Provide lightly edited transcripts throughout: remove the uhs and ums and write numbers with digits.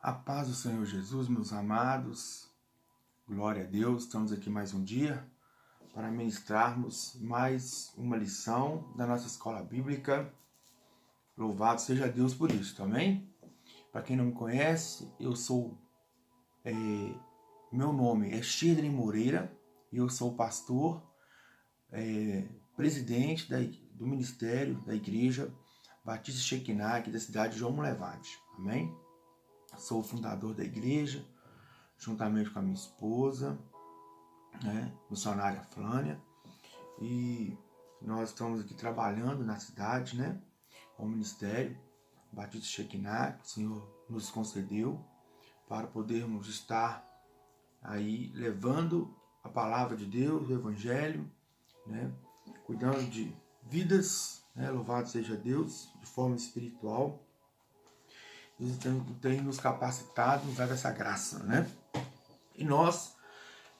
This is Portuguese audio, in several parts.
A paz do Senhor Jesus, meus amados, glória a Deus, estamos aqui mais um dia para ministrarmos mais uma lição da nossa escola bíblica. Louvado seja Deus por isso, amém? Para quem não me conhece, meu nome é Shirley Moreira e eu sou pastor, presidente do ministério da igreja Batista Shekinah aqui da cidade de João Molevade, amém? Sou o fundador da igreja, juntamente com a minha esposa, missionária Flânia, e nós estamos aqui trabalhando na cidade, com o ministério Batista Shekinah, que o Senhor nos concedeu para podermos estar aí levando a palavra de Deus, o Evangelho, cuidando de vidas, louvado seja Deus, de forma espiritual. Deus tem nos capacitado, nos dado essa graça, E nós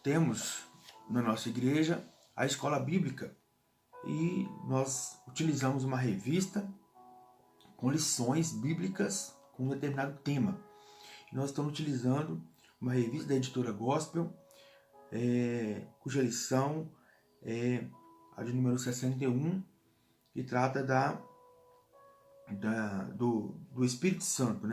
temos na nossa igreja a escola bíblica e nós utilizamos uma revista com lições bíblicas com um determinado tema. E nós estamos utilizando uma revista da editora Gospel, cuja lição é a de número 61, que trata do Espírito Santo,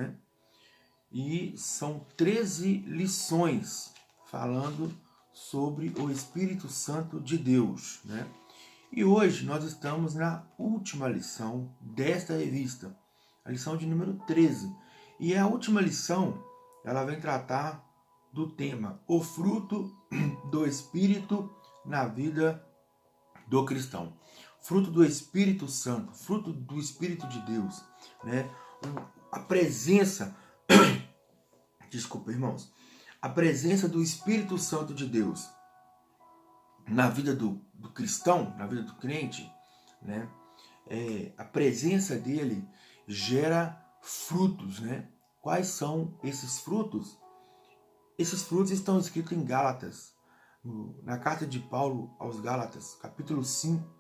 E são 13 lições falando sobre o Espírito Santo de Deus, E hoje nós estamos na última lição desta revista, a lição de número 13. E a última lição, ela vem tratar do tema o fruto do Espírito na vida do cristão. Fruto do Espírito Santo, fruto do Espírito de Deus, A presença, desculpa, irmãos, a presença do Espírito Santo de Deus na vida do cristão, na vida do crente, a presença dele gera frutos, Quais são esses frutos? Esses frutos estão escritos em Gálatas, na carta de Paulo aos Gálatas, capítulo 5,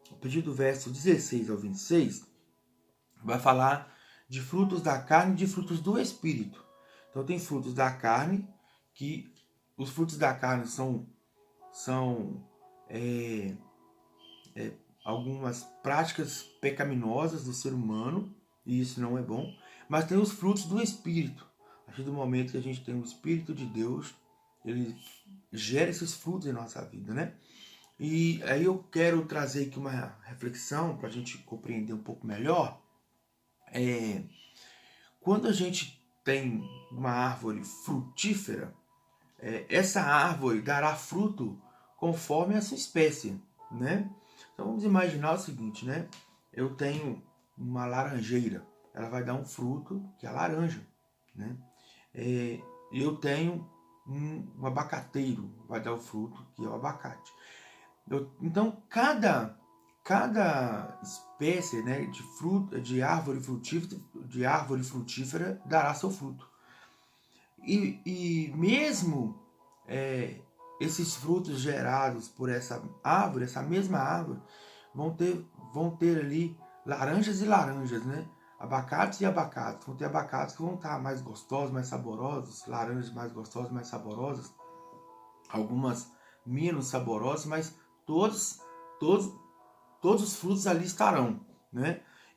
a partir do verso 16 ao 26, vai falar de frutos da carne e de frutos do Espírito. Então tem frutos da carne, que os frutos da carne são algumas práticas pecaminosas do ser humano, e isso não é bom. Mas tem os frutos do Espírito. A partir do momento que a gente tem o Espírito de Deus, ele gera esses frutos em nossa vida, E aí eu quero trazer aqui uma reflexão para a gente compreender um pouco melhor. Quando a gente tem uma árvore frutífera, essa árvore dará fruto conforme a sua espécie, Então vamos imaginar o seguinte, Eu tenho uma laranjeira, ela vai dar um fruto que é a laranja, Eu tenho um abacateiro, vai dar o fruto que é o abacate. Então cada espécie, de fruta, de árvore frutífera dará seu fruto. E mesmo esses frutos gerados por essa mesma árvore, vão ter ali laranjas e laranjas, Abacates e abacates. Vão ter abacates que vão estar mais gostosos, mais saborosos, laranjas mais gostosas, mais saborosas, algumas menos saborosas, mas todos os frutos ali estarão,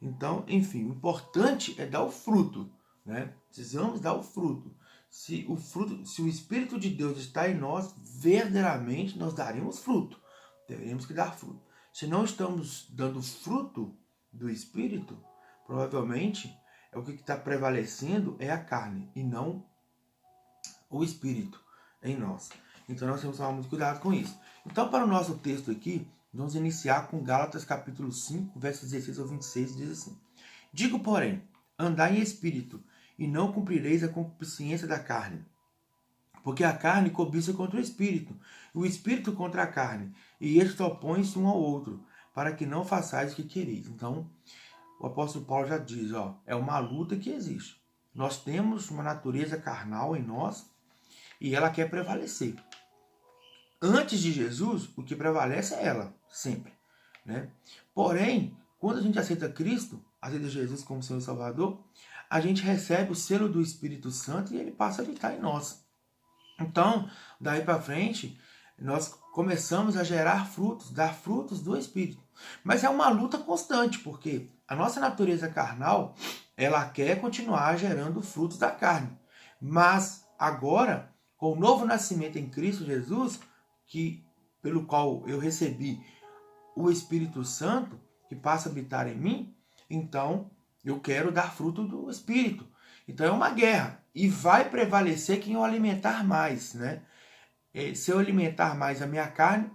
Então, enfim, o importante é dar o fruto, Precisamos dar o fruto. Se o Espírito de Deus está em nós, verdadeiramente nós daremos fruto. Teremos que dar fruto. Se não estamos dando fruto do Espírito, provavelmente o que está prevalecendo é a carne e não o Espírito em nós. Então nós temos que tomar muito cuidado com isso. Então, para o nosso texto aqui, vamos iniciar com Gálatas capítulo 5, versos 16 ao 26, diz assim: Digo, porém, andai em espírito, e não cumprireis a concupiscência da carne. Porque a carne cobiça contra o espírito, e o espírito contra a carne, e estes opõem-se um ao outro, para que não façais o que quereis. Então, o apóstolo Paulo já diz, é uma luta que existe. Nós temos uma natureza carnal em nós, e ela quer prevalecer. Antes de Jesus, o que prevalece é ela, sempre. Porém, quando a gente aceita Cristo, aceita Jesus como Senhor e Salvador, a gente recebe o selo do Espírito Santo e ele passa a habitar em nós. Então, daí para frente, nós começamos a gerar frutos, dar frutos do Espírito. Mas é uma luta constante, porque a nossa natureza carnal, ela quer continuar gerando frutos da carne. Mas agora, com o novo nascimento em Cristo Jesus, pelo qual eu recebi o Espírito Santo, que passa a habitar em mim, então eu quero dar fruto do Espírito. Então é uma guerra. E vai prevalecer quem eu alimentar mais, né? Se eu alimentar mais a minha carne,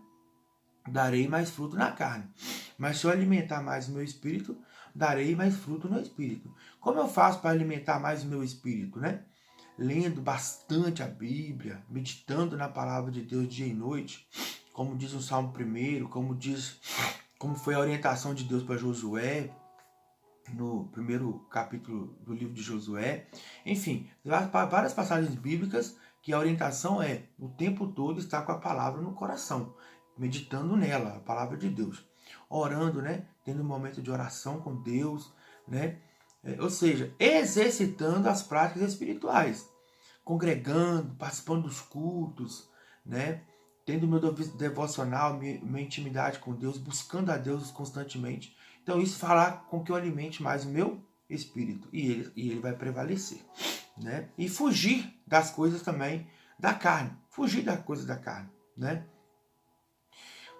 darei mais fruto na carne. Mas se eu alimentar mais o meu espírito, darei mais fruto no espírito. Como eu faço para alimentar mais o meu espírito, né? Lendo bastante a Bíblia, meditando na palavra de Deus dia e noite, como diz o Salmo 1, como foi a orientação de Deus para Josué, no primeiro capítulo do livro de Josué. Enfim, várias passagens bíblicas que a orientação é o tempo todo estar com a palavra no coração, meditando nela, a palavra de Deus, orando, né? Tendo um momento de oração com Deus, né? Ou seja, exercitando as práticas espirituais, congregando, participando dos cultos, né? Tendo meu devocional, minha intimidade com Deus, buscando a Deus constantemente. Então isso fará com que eu alimente mais o meu espírito e ele vai prevalecer, né? E fugir das coisas também da carne, fugir das coisas da carne, né?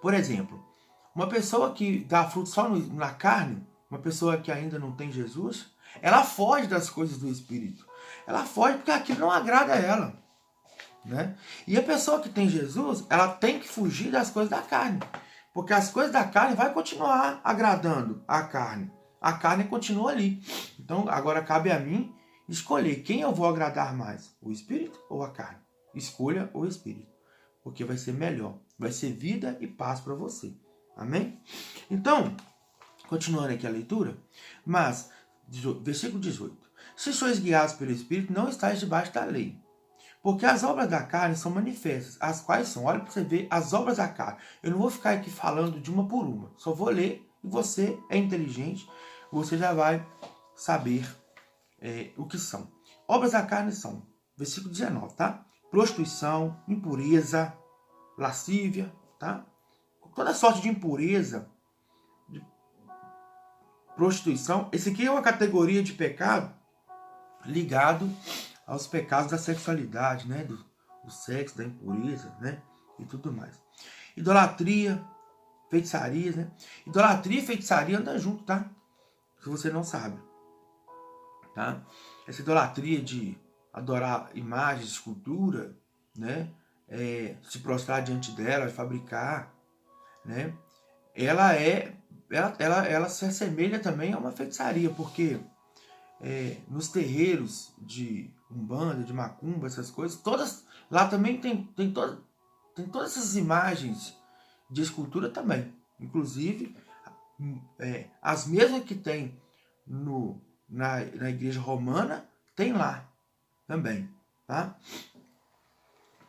Por exemplo, uma pessoa que dá fruto só na carne, uma pessoa que ainda não tem Jesus, ela foge das coisas do espírito. Ela foge porque aquilo não agrada a ela, né? E a pessoa que tem Jesus, ela tem que fugir das coisas da carne. Porque as coisas da carne vai continuar agradando a carne. A carne continua ali. Então, agora cabe a mim escolher quem eu vou agradar mais, o espírito ou a carne. Escolha o espírito, porque vai ser melhor. Vai ser vida e paz para você. Amém? Então, continuando aqui a leitura, mas, versículo 18. Se sois guiados pelo espírito, não estáis debaixo da lei. Porque as obras da carne são manifestas, as quais são, olha para você ver, as obras da carne. Eu não vou ficar aqui falando de uma por uma, só vou ler e você é inteligente, você já vai saber o que são. Obras da carne são, versículo 19, tá? Prostituição, impureza, lascívia, tá? Toda sorte de impureza, de prostituição. Esse aqui é uma categoria de pecado ligado aos pecados da sexualidade, né? Do sexo, da impureza, né? E tudo mais. Idolatria, feitiçaria, né? Idolatria e feitiçaria andam junto, tá? Se você não sabe, tá? Essa idolatria de adorar imagens, escultura, né? Se prostrar diante dela, fabricar, né? Ela se assemelha também a uma feitiçaria, porque nos terreiros de Umbanda, de Macumba, essas coisas, todas lá também tem todas essas imagens de escultura também. Inclusive, as mesmas que tem na igreja romana, tem lá também, tá?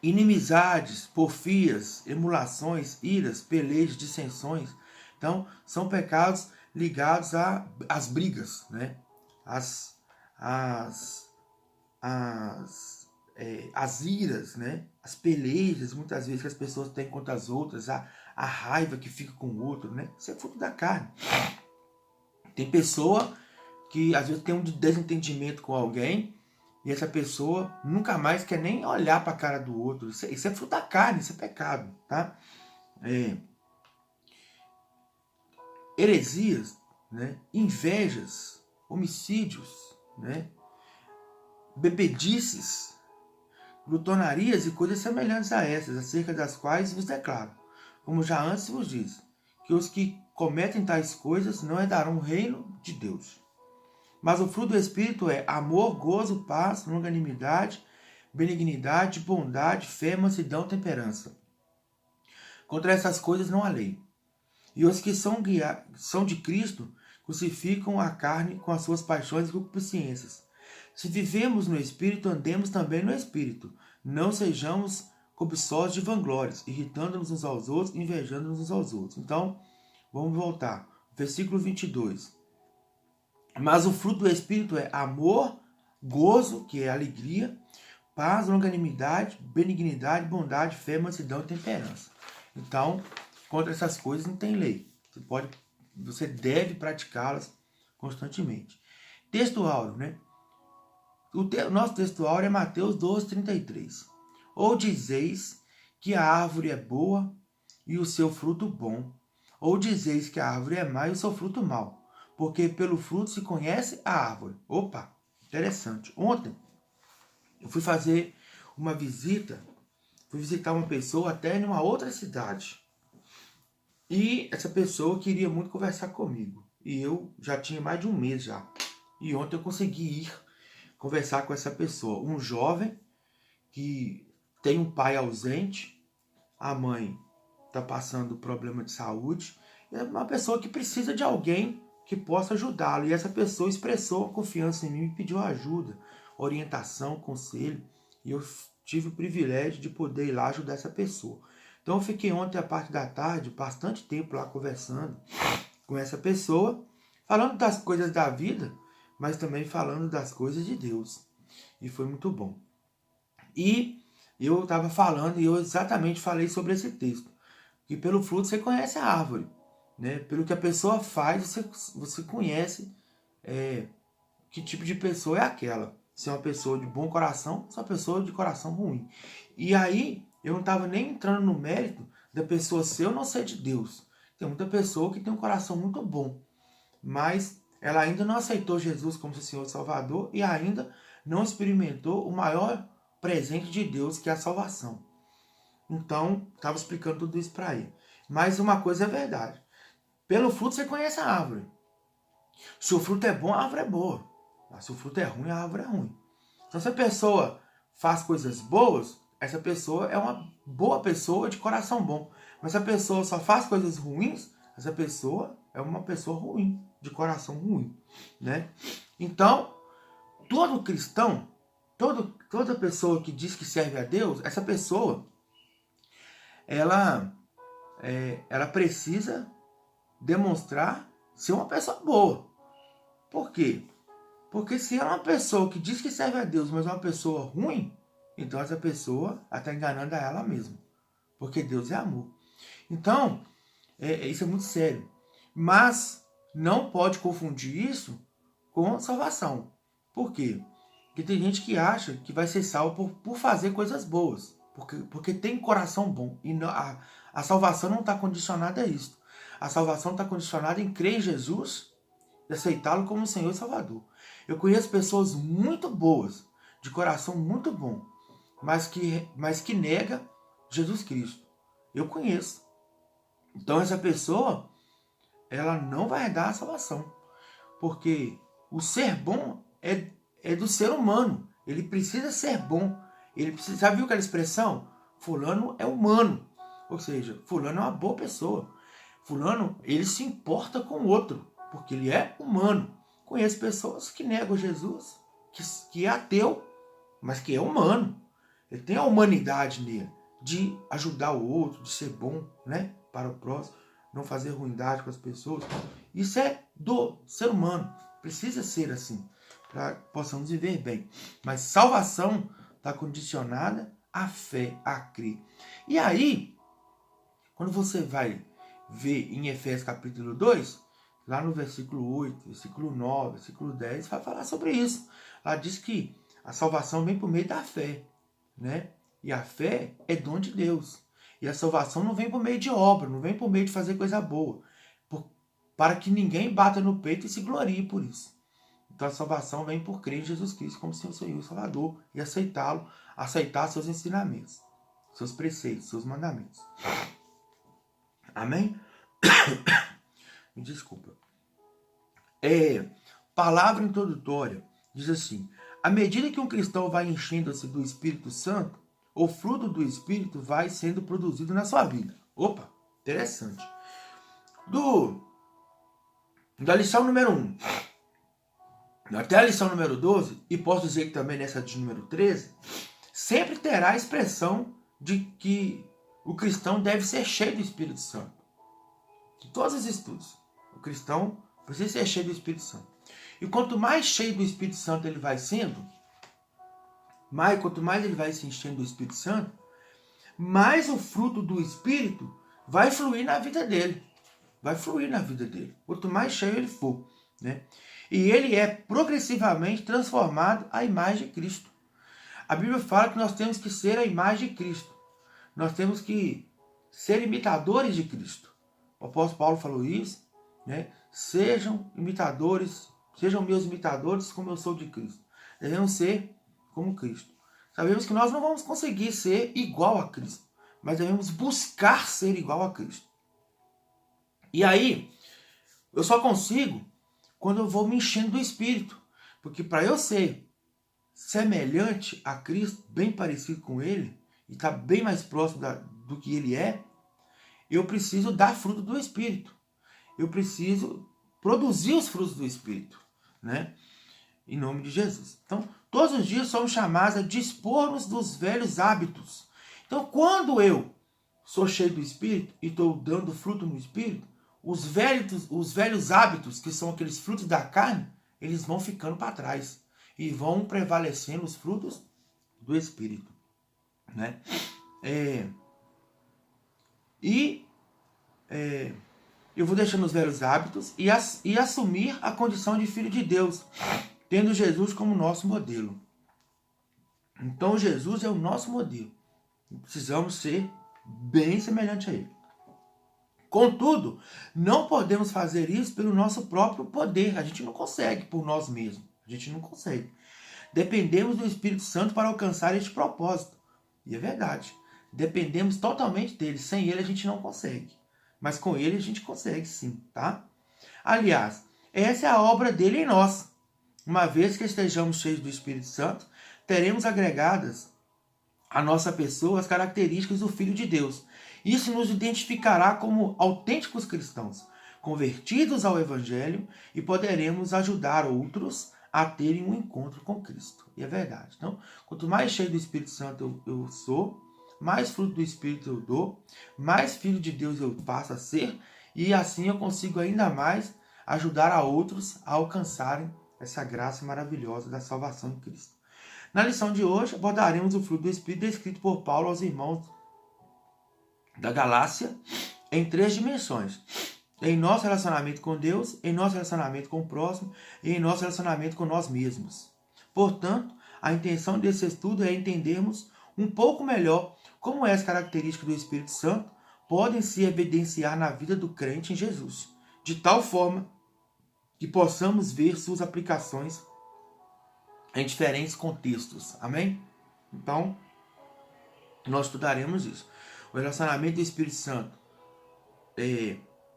Inimizades, porfias, emulações, iras, pelejas, dissensões. Então, são pecados ligados às brigas, né? As iras, né? As pelejas, muitas vezes, que as pessoas têm contra as outras, a raiva que fica com o outro, né? Isso é fruto da carne. Tem pessoa que às vezes tem um desentendimento com alguém e essa pessoa nunca mais quer nem olhar para a cara do outro. Isso é fruto da carne, isso é pecado, tá? Heresias, né? Invejas, homicídios, né? Bebedices, glutonarias e coisas semelhantes a essas, acerca das quais vos declaro, como já antes vos disse, que os que cometem tais coisas não herdarão o reino de Deus. Mas o fruto do Espírito é amor, gozo, paz, longanimidade, benignidade, bondade, fé, mansidão, temperança. Contra essas coisas não há lei. E os que são de Cristo crucificam a carne com as suas paixões e concupiscências. Se vivemos no Espírito, andemos também no Espírito. Não sejamos cobiçosos de vanglórias, irritando-nos uns aos outros, invejando-nos uns aos outros. Então, vamos voltar. Versículo 22. Mas o fruto do Espírito é amor, gozo, que é alegria, paz, longanimidade, benignidade, bondade, fé, mansidão e temperança. Então, contra essas coisas não tem lei. Você deve praticá-las constantemente. Texto áureo, né? O nosso texto áureo é Mateus 12:33. Ou dizeis que a árvore é boa e o seu fruto bom, ou dizeis que a árvore é má e o seu fruto mau, porque pelo fruto se conhece a árvore. Opa, interessante. Ontem eu fui fazer uma visita, fui visitar uma pessoa até em uma outra cidade. E essa pessoa queria muito conversar comigo. E eu já tinha mais de um mês já. E ontem eu consegui ir conversar com essa pessoa. Um jovem que tem um pai ausente, a mãe está passando problema de saúde. É uma pessoa que precisa de alguém que possa ajudá-lo. E essa pessoa expressou a confiança em mim, me pediu ajuda, orientação, conselho. E eu tive o privilégio de poder ir lá ajudar essa pessoa. Então eu fiquei ontem, a parte da tarde, bastante tempo lá conversando com essa pessoa, falando das coisas da vida, mas também falando das coisas de Deus. E foi muito bom. E eu estava falando, e eu exatamente falei sobre esse texto. Que pelo fruto você conhece a árvore. Né? Pelo que a pessoa faz, você conhece que tipo de pessoa é aquela. Se é uma pessoa de bom coração, se é uma pessoa de coração ruim. E aí, eu não estava nem entrando no mérito da pessoa ser ou não ser de Deus. Tem muita pessoa que tem um coração muito bom, mas ela ainda não aceitou Jesus como seu Senhor e Salvador e ainda não experimentou o maior presente de Deus, que é a salvação. Então, estava explicando tudo isso para ele. Mas uma coisa é verdade. Pelo fruto você conhece a árvore. Se o fruto é bom, a árvore é boa. Mas se o fruto é ruim, a árvore é ruim. Então, se a pessoa faz coisas boas, essa pessoa é uma boa pessoa de coração bom. Mas se a pessoa só faz coisas ruins, essa pessoa é uma pessoa ruim, de coração ruim. Né? Então, todo cristão, toda pessoa que diz que serve a Deus, essa pessoa, ela precisa demonstrar ser uma pessoa boa. Por quê? Porque se é uma pessoa que diz que serve a Deus, mas é uma pessoa ruim, então essa pessoa está enganando a ela mesma. Porque Deus é amor. Então, isso é muito sério. Mas não pode confundir isso com salvação. Por quê? Porque tem gente que acha que vai ser salvo por fazer coisas boas. Porque tem coração bom. E não, a salvação não está condicionada a isso. A salvação está condicionada em crer em Jesus e aceitá-lo como Senhor e Salvador. Eu conheço pessoas muito boas, de coração muito bom, mas que nega Jesus Cristo. Eu conheço. Então essa pessoa, ela não vai dar a salvação. Porque o ser bom é do ser humano. Ele precisa ser bom. Já viu aquela expressão? Fulano é humano. Ou seja, fulano é uma boa pessoa. Fulano, ele se importa com o outro, porque ele é humano. Conheço pessoas que negam Jesus, que é ateu, mas que é humano. Ele tem a humanidade nele, de ajudar o outro, de ser bom, né, para o próximo, não fazer ruindade com as pessoas. Isso é do ser humano. Precisa ser assim, para que possamos viver bem. Mas salvação está condicionada à fé, a crer. E aí, quando você vai ver em Efésios capítulo 2, lá no versículo 8, versículo 9, versículo 10, vai falar sobre isso. Lá diz que a salvação vem por meio da fé, né? E a fé é dom de Deus. E a salvação não vem por meio de obra, não vem por meio de fazer coisa boa, para que ninguém bata no peito e se glorie por isso. Então a salvação vem por crer em Jesus Cristo como seu Senhor e Salvador e aceitá-lo, aceitar seus ensinamentos, seus preceitos, seus mandamentos. Amém? Me desculpa. Palavra introdutória diz assim: à medida que um cristão vai enchendo-se do Espírito Santo, o fruto do Espírito vai sendo produzido na sua vida. Opa, interessante. Da lição número 1 até a lição número 12, e posso dizer que também nessa de número 13, sempre terá a expressão de que o cristão deve ser cheio do Espírito Santo. De todos os estudos, o cristão precisa ser cheio do Espírito Santo. E quanto mais cheio do Espírito Santo ele vai sendo, quanto mais ele vai se enchendo do Espírito Santo, mais o fruto do Espírito vai fluir na vida dele. Vai fluir na vida dele. Quanto mais cheio ele for, né? E ele é progressivamente transformado à imagem de Cristo. A Bíblia fala que nós temos que ser a imagem de Cristo. Nós temos que ser imitadores de Cristo. O apóstolo Paulo falou isso, né? Sejam imitadores, sejam meus imitadores como eu sou de Cristo. Devemos ser como Cristo. Sabemos que nós não vamos conseguir ser igual a Cristo, mas devemos buscar ser igual a Cristo. E aí, eu só consigo quando eu vou me enchendo do Espírito. Porque para eu ser semelhante a Cristo, bem parecido com Ele, e estar bem mais próximo do que Ele é, eu preciso dar fruto do Espírito. Eu preciso produzir os frutos do Espírito, né? Em nome de Jesus. Então, todos os dias somos chamados a dispor-nos dos velhos hábitos. Então, quando eu sou cheio do Espírito e estou dando fruto no Espírito, os velhos hábitos, que são aqueles frutos da carne, eles vão ficando para trás e vão prevalecendo os frutos do Espírito, né? Eu vou deixando os velhos hábitos e assumir a condição de filho de Deus, tendo Jesus como nosso modelo. Então Jesus é o nosso modelo. Precisamos ser bem semelhantes a Ele. Contudo, não podemos fazer isso pelo nosso próprio poder. A gente não consegue por nós mesmos. A gente não consegue. Dependemos do Espírito Santo para alcançar este propósito. E é verdade. Dependemos totalmente dele. Sem ele a gente não consegue. Mas com ele a gente consegue sim, tá? Aliás, essa é a obra dele em nós. Uma vez que estejamos cheios do Espírito Santo, teremos agregadas à nossa pessoa as características do Filho de Deus. Isso nos identificará como autênticos cristãos, convertidos ao Evangelho, e poderemos ajudar outros a terem um encontro com Cristo. E é verdade. Então, quanto mais cheio do Espírito Santo eu sou, mais fruto do Espírito eu dou, mais filho de Deus eu passo a ser, e assim eu consigo ainda mais ajudar a outros a alcançarem essa graça maravilhosa da salvação em Cristo. Na lição de hoje, abordaremos o fruto do Espírito descrito por Paulo aos irmãos da Galácia em 3 dimensões. Em nosso relacionamento com Deus, em nosso relacionamento com o próximo e em nosso relacionamento com nós mesmos. Portanto, a intenção desse estudo é entendermos um pouco melhor como essas características do Espírito Santo podem se evidenciar na vida do crente em Jesus, de tal forma que possamos ver suas aplicações em diferentes contextos. Amém? Então, nós estudaremos isso. O relacionamento do Espírito Santo,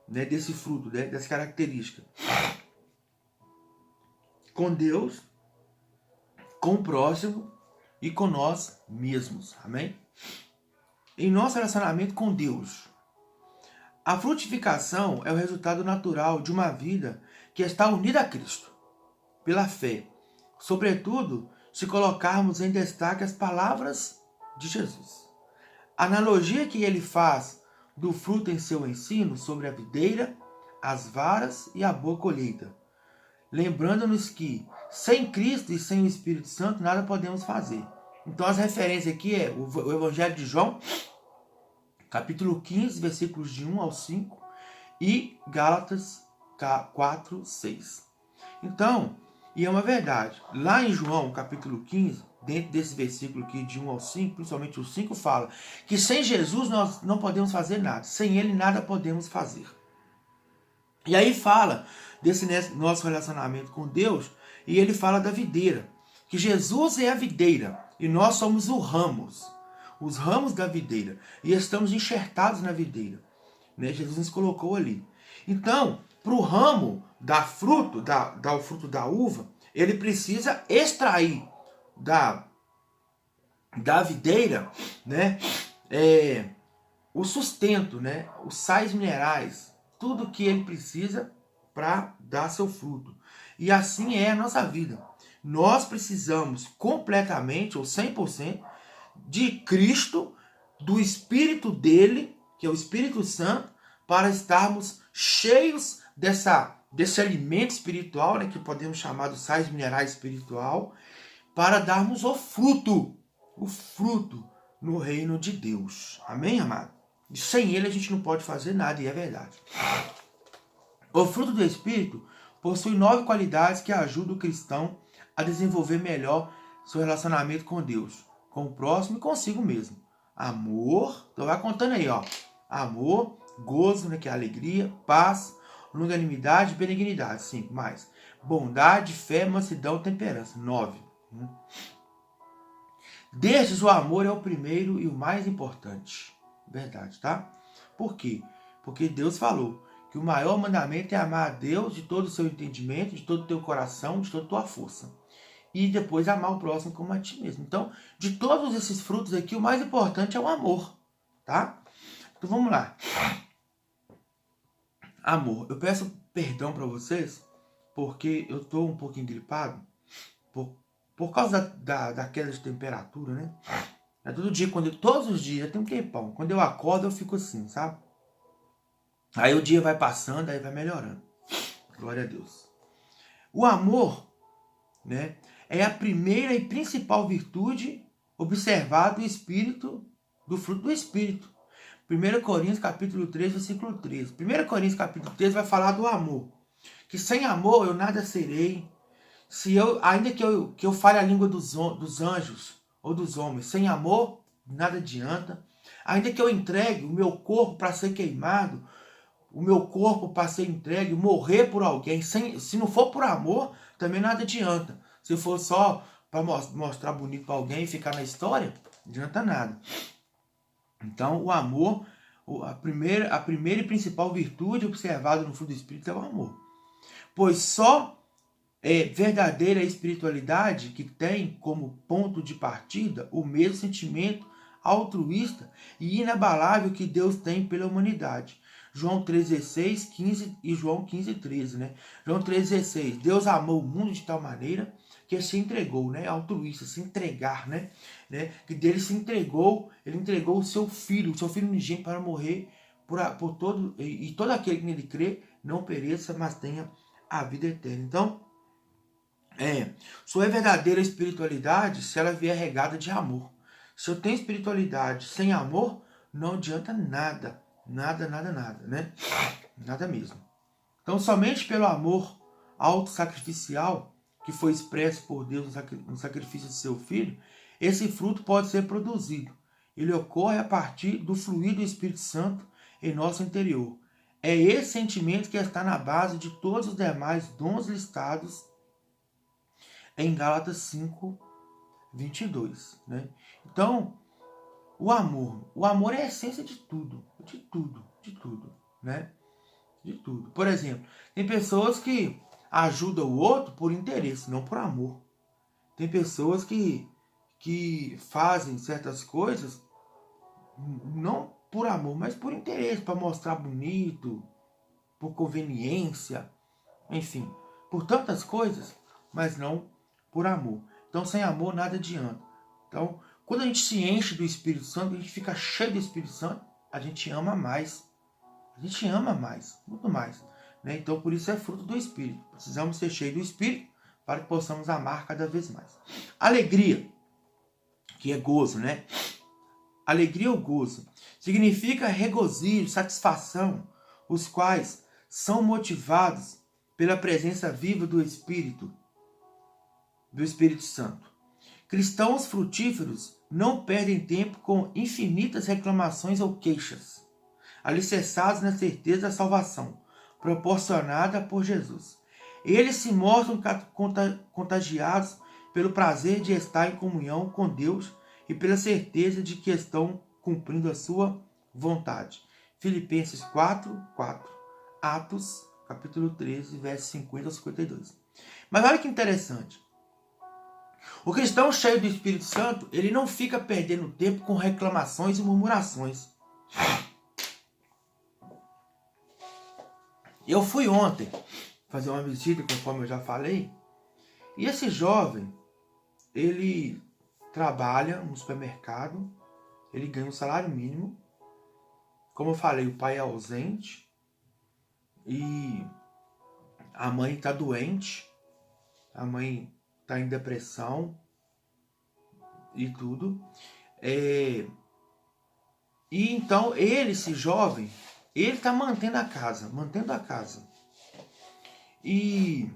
desse fruto, dessa característica, com Deus, com o próximo e com nós mesmos. Amém? Em nosso relacionamento com Deus, a frutificação é o resultado natural de uma vida que está unida a Cristo, pela fé. Sobretudo, se colocarmos em destaque as palavras de Jesus. A analogia que ele faz do fruto em seu ensino sobre a videira, as varas e a boa colheita, lembrando-nos que sem Cristo e sem o Espírito Santo nada podemos fazer. Então as referências aqui é o Evangelho de João, capítulo 15, versículos de 1 ao 5 e Gálatas 4, 6. Então, e é uma verdade, lá em João, capítulo 15, dentro desse versículo aqui de 1 ao 5, principalmente o 5, fala que sem Jesus nós não podemos fazer nada. Sem Ele nada podemos fazer. E aí fala desse nosso relacionamento com Deus, e ele fala da videira. Que Jesus é a videira e nós somos os ramos da videira. E estamos enxertados na videira. Né? Jesus nos colocou ali. Então, para o ramo dar fruto, dar o fruto da uva, ele precisa extrair da videira, né, o sustento, né, os sais minerais, tudo que ele precisa para dar seu fruto. E assim é a nossa vida. Nós precisamos completamente, ou 100%, de Cristo, do Espírito dele, que é o Espírito Santo, para estarmos cheios dessa desse alimento espiritual, né, que podemos chamar dos sais minerais espiritual, para darmos o fruto no reino de Deus. Amém, amado? E sem ele a gente não pode fazer nada, e é verdade. O fruto do Espírito possui 9 qualidades que ajudam o cristão a desenvolver melhor seu relacionamento com Deus, com o próximo e consigo mesmo. Amor, então vai contando aí, ó. Amor, gozo, né, que é alegria, paz, longanimidade, benignidade, 5 mais. Bondade, fé, mansidão, temperança, 9. Destes, o amor é o primeiro e o mais importante. Verdade, tá? Por quê? Porque Deus falou que o maior mandamento é amar a Deus de todo o seu entendimento, de todo o teu coração, de toda a tua força. E depois amar o próximo como a ti mesmo. Então, de todos esses frutos aqui, o mais importante é o amor, tá? Então vamos lá. Amor. Eu peço perdão para vocês, porque eu tô um pouquinho gripado, por causa da queda de temperatura, né? É todo dia, todos os dias, tem um tempão. Quando eu acordo, eu fico assim, sabe? Aí o dia vai passando, aí vai melhorando. Glória a Deus. O amor, né, é a primeira e principal virtude observada do Espírito, do fruto do Espírito. 1 Coríntios capítulo 3, versículo 13. 1 Coríntios capítulo 3 vai falar do amor. Que sem amor eu nada serei. Ainda que eu fale a língua dos anjos ou dos homens, sem amor, nada adianta. Ainda que eu entregue o meu corpo para ser queimado, o meu corpo para ser entregue, morrer por alguém, se não for por amor, também nada adianta. Se for só para mostrar bonito para alguém e ficar na história, não adianta nada. Então, o amor, a primeira e principal virtude observada no fruto do Espírito é o amor. Pois só é verdadeira espiritualidade que tem como ponto de partida o mesmo sentimento altruísta e inabalável que Deus tem pela humanidade. João 3,16, 15 e João 15,13, né? João 3,16, Deus amou o mundo de tal maneira que se entregou, né? Altruísta, se entregar, né? Que dele se entregou, ele entregou o seu filho unigênito para morrer por todo, e todo aquele que nele crê não pereça, mas tenha a vida eterna. Então, só é verdadeira espiritualidade se ela vier regada de amor. Se eu tenho espiritualidade sem amor, não adianta nada. Nada, né? Nada mesmo. Então, somente pelo amor autossacrificial que foi expresso por Deus no sacrifício de seu Filho, esse fruto pode ser produzido. Ele ocorre a partir do fluir do Espírito Santo em nosso interior. É esse sentimento que está na base de todos os demais dons listados em Gálatas 5, 22. Né? Então, o amor é a essência de tudo, né? De tudo. Por exemplo, tem pessoas que ajudam o outro por interesse, não por amor. Tem pessoas que fazem certas coisas não por amor, mas por interesse, para mostrar bonito, por conveniência, enfim, por tantas coisas, mas não por amor. Então, sem amor, nada adianta. Então, quando a gente se enche do Espírito Santo, a gente fica cheio do Espírito Santo, a gente ama mais. A gente ama mais, muito mais. Né? Então, por isso é fruto do Espírito. Precisamos ser cheios do Espírito para que possamos amar cada vez mais. Alegria, que é gozo, né? Alegria ou gozo significa regozijo, satisfação, os quais são motivados pela presença viva do Espírito Santo. Cristãos frutíferos não perdem tempo com infinitas reclamações ou queixas, alicerçados na certeza da salvação, proporcionada por Jesus. Eles se mostram contagiados pelo prazer de estar em comunhão com Deus e pela certeza de que estão cumprindo a sua vontade. Filipenses 4, 4. Atos, capítulo 13, versos 50 a 52. Mas olha que interessante. O cristão cheio do Espírito Santo, ele não fica perdendo tempo com reclamações e murmurações. Eu fui ontem fazer uma visita, conforme eu já falei, e esse jovem, ele trabalha no supermercado, ele ganha um salário mínimo. Como eu falei, o pai é ausente e A mãe está doente, a mãe está em depressão e tudo. E então ele, esse jovem, ele está mantendo a casa. E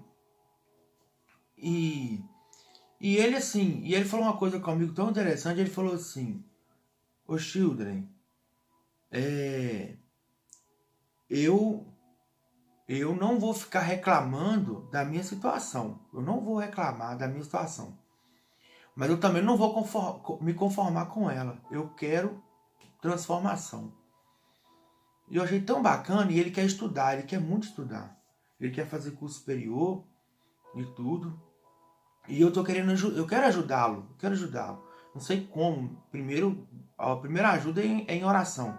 ele assim, e ele falou uma coisa comigo tão interessante, ele falou assim: ô Children, eu não vou ficar reclamando da minha situação. Eu não vou reclamar da minha situação. Mas eu também não vou me conformar com ela. Eu quero transformação. E eu achei tão bacana, e ele quer estudar, ele quer muito estudar. Ele quer fazer curso superior e tudo. E eu quero ajudá-lo, Não sei como. A primeira ajuda é em oração.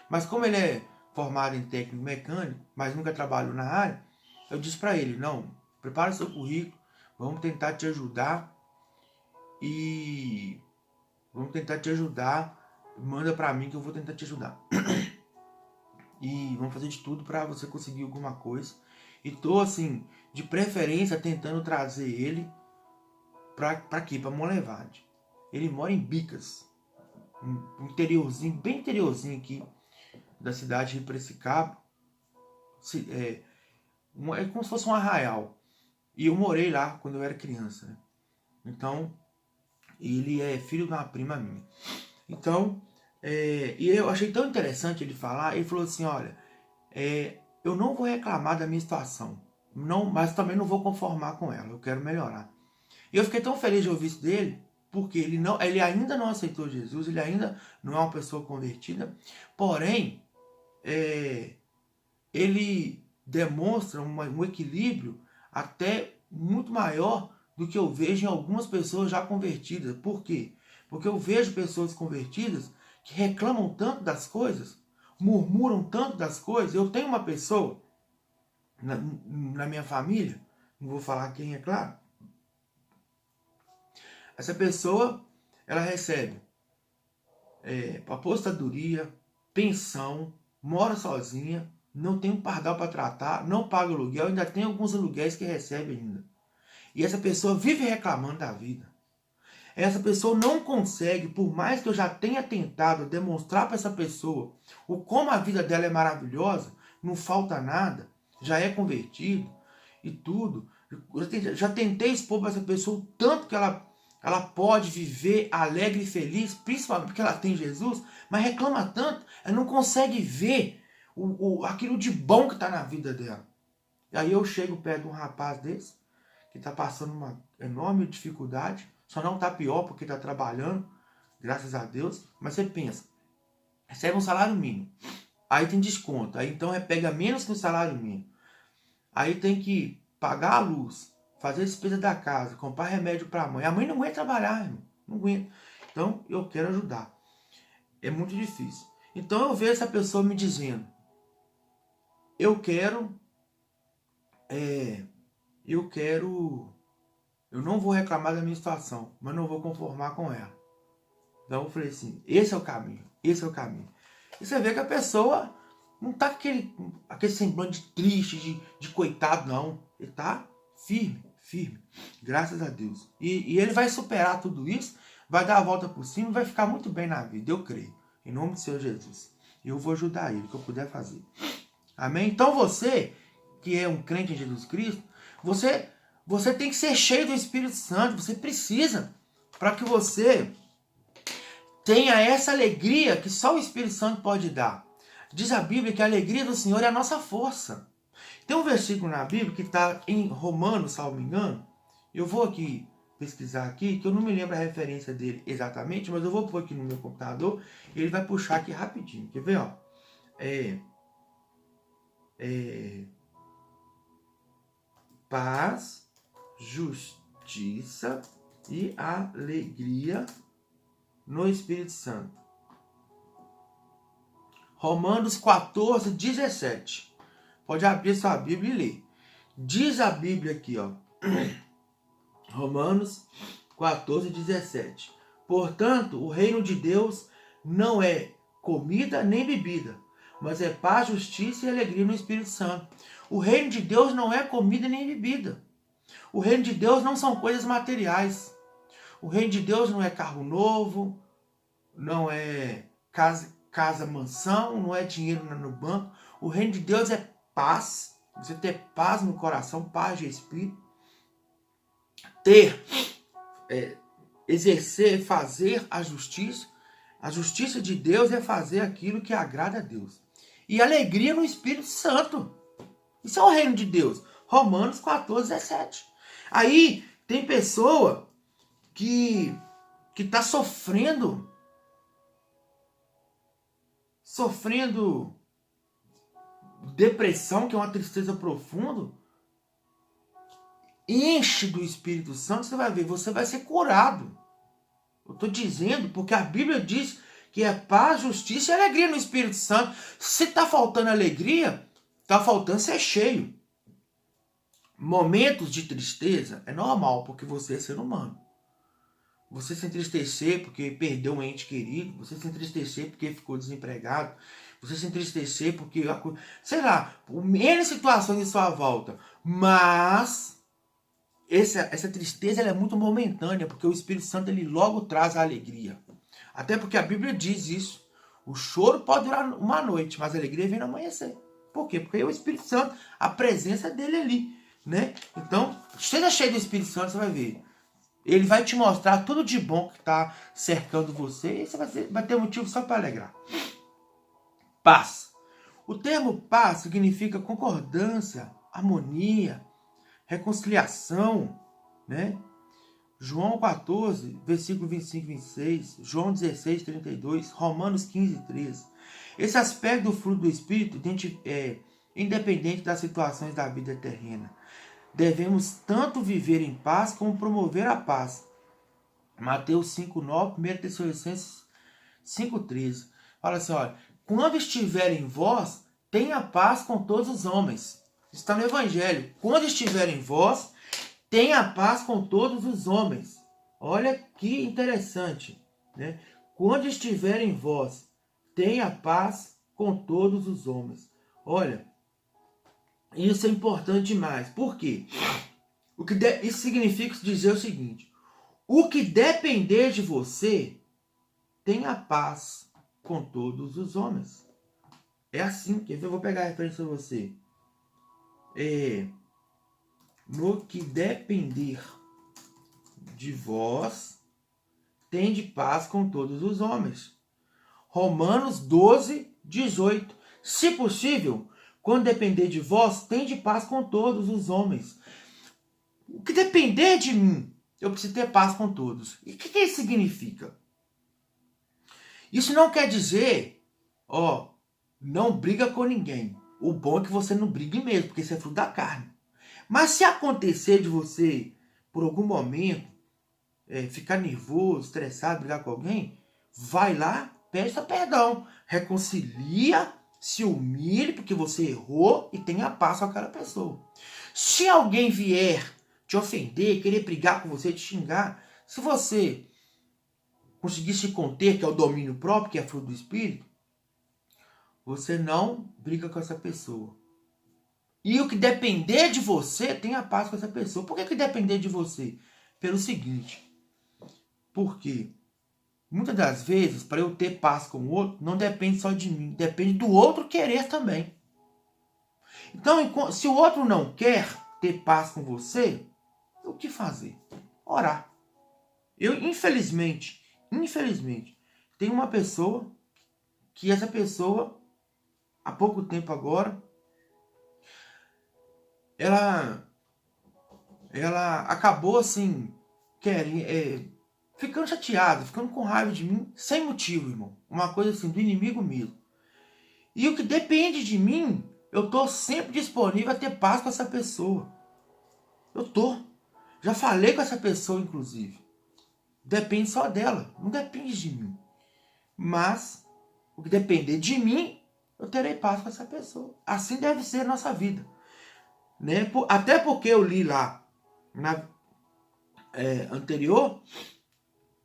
Mas como ele é formado em técnico mecânico, mas nunca trabalhou na área, eu disse para ele: não, prepara seu currículo, vamos tentar te ajudar. Manda para mim que eu vou tentar te ajudar. E vamos fazer de tudo para você conseguir alguma coisa. E tô assim, de preferência, tentando trazer ele para aqui, para Monlevade. Ele mora em Bicas, um interiorzinho, bem interiorzinho aqui da cidade de Piracicaba. É como se fosse um arraial. E eu morei lá quando eu era criança, né? Então, ele é filho de uma prima minha. Então, e eu achei tão interessante ele falar. Ele falou assim: olha, eu não vou reclamar da minha situação, não, mas também não vou conformar com ela, eu quero melhorar. E eu fiquei tão feliz de ouvir isso dele, porque ele ainda não aceitou Jesus, ele ainda não é uma pessoa convertida, porém, ele demonstra um equilíbrio até muito maior do que eu vejo em algumas pessoas já convertidas. Por quê? Porque eu vejo pessoas convertidas que reclamam tanto das coisas, murmuram tanto das coisas. Eu tenho uma pessoa na minha família, não vou falar quem, é claro. Essa pessoa, ela recebe apostadoria, pensão, mora sozinha, não tem um pardal para tratar, não paga aluguel, ainda tem alguns aluguéis que recebe ainda. E essa pessoa vive reclamando da vida. Essa pessoa não consegue, por mais que eu já tenha tentado demonstrar para essa pessoa como a vida dela é maravilhosa, não falta nada, já é convertido e tudo. Já tentei expor para essa pessoa o tanto que ela pode viver alegre e feliz, principalmente porque ela tem Jesus, mas reclama tanto, ela não consegue ver aquilo de bom que está na vida dela. E aí eu chego perto de um rapaz desse, que está passando uma enorme dificuldade, só não está pior porque está trabalhando, graças a Deus, mas você pensa, recebe um salário mínimo, aí tem desconto, aí então pega menos que o salário mínimo, aí tem que pagar a luz, fazer a despesa da casa, comprar remédio para a mãe não aguenta trabalhar, irmão, não aguenta. Então eu quero ajudar, é muito difícil. Então eu vejo essa pessoa me dizendo: eu não vou reclamar da minha situação, mas não vou conformar com ela. Então eu falei assim: esse é o caminho. E você vê que a pessoa não tá aquele semblante triste, de coitado, não. Ele tá firme. Graças a Deus. E ele vai superar tudo isso, vai dar a volta por cima e vai ficar muito bem na vida, eu creio. Em nome do Senhor Jesus. E eu vou ajudar ele, o que eu puder fazer. Amém? Então você, que é um crente em Jesus Cristo, você tem que ser cheio do Espírito Santo. Você precisa, para que você tenha essa alegria que só o Espírito Santo pode dar. Diz a Bíblia que a alegria do Senhor é a nossa força. Tem um versículo na Bíblia que está em Romanos, se não me engano. Eu vou aqui pesquisar aqui, que eu não me lembro a referência dele exatamente, mas eu vou pôr aqui no meu computador e ele vai puxar aqui rapidinho. Quer ver? Ó? Paz, justiça e alegria no Espírito Santo. Romanos 14, 17. Pode abrir sua Bíblia e ler. Diz a Bíblia aqui, ó. Romanos 14, 17. Portanto, o reino de Deus não é comida nem bebida, mas é paz, justiça e alegria no Espírito Santo. O reino de Deus não é comida nem bebida. O reino de Deus não são coisas materiais. O reino de Deus não é carro novo, não é casa mansão, não é dinheiro no banco. O reino de Deus é paz. Você ter paz no coração, paz de espírito. Exercer, fazer a justiça. A justiça de Deus é fazer aquilo que agrada a Deus. E alegria no Espírito Santo. Isso é o reino de Deus. Romanos 14, 17. Aí tem pessoa que está sofrendo depressão, que é uma tristeza profunda. Enche do Espírito Santo, você vai ver, você vai ser curado. Eu estou dizendo porque a Bíblia diz que é paz, justiça e alegria no Espírito Santo. Se está faltando alegria, está faltando ser cheio. Momentos de tristeza é normal, porque você é ser humano. Você se entristecer porque perdeu um ente querido, você se entristecer porque ficou desempregado, você se entristecer porque, sei lá, N situações em sua volta. Mas essa tristeza ela é muito momentânea, porque o Espírito Santo ele logo traz a alegria. Até porque a Bíblia diz isso. O choro pode durar uma noite, mas a alegria vem no amanhecer. Por quê? Porque é o Espírito Santo, a presença dele ali, né? Então, seja cheio do Espírito Santo, você vai ver. Ele vai te mostrar tudo de bom que está cercando você e você vai ter motivo só para alegrar. Paz. O termo paz significa concordância, harmonia, reconciliação, né? João 14, versículo 25 e 26, João 16, 32, Romanos 15, 13. Esse aspecto do fruto do Espírito é independente das situações da vida terrena. Devemos tanto viver em paz como promover a paz. Mateus 5:9, 1 Tessalonicenses 5:13. Fala assim, olha, quando estiver em vós, tenha paz com todos os homens. Está no Evangelho. Quando estiver em vós, tenha paz com todos os homens. Olha que interessante, né? Quando estiver em vós, tenha paz com todos os homens. Olha, isso é importante demais. Por quê? Isso significa dizer o seguinte: o que depender de você, tenha paz com todos os homens. É assim que eu vou pegar a referência para você. No que depender de vós, tende paz com todos os homens. Romanos 12, 18. Se possível, quando depender de vós, tende paz com todos os homens. O que depender de mim, eu preciso ter paz com todos. E o que isso significa? Isso não quer dizer, não briga com ninguém. O bom é que você não brigue mesmo, porque isso é fruto da carne. Mas se acontecer de você, por algum momento, ficar nervoso, estressado, brigar com alguém, vai lá, peça perdão, reconcilia, se humilhe porque você errou e tenha paz com aquela pessoa. Se alguém vier te ofender, querer brigar com você, te xingar, se você conseguir se conter, que é o domínio próprio, que é fruto do Espírito, você não briga com essa pessoa. E o que depender de você, tenha paz com essa pessoa. Por que depender de você? Pelo seguinte, porque muitas das vezes, para eu ter paz com o outro, não depende só de mim, depende do outro querer também. Então, se o outro não quer ter paz com você, o que fazer? Orar. Eu, infelizmente, tem uma pessoa que essa pessoa, há pouco tempo agora, ela acabou assim, ficando chateada, ficando com raiva de mim, sem motivo, irmão. Uma coisa assim, do inimigo mesmo. E o que depende de mim, eu tô sempre disponível a ter paz com essa pessoa. Eu tô. Já falei com essa pessoa, inclusive. Depende só dela, não depende de mim. Mas, o que depender de mim, eu terei paz com essa pessoa. Assim deve ser a nossa vida. Né? Até porque eu li lá, na anterior,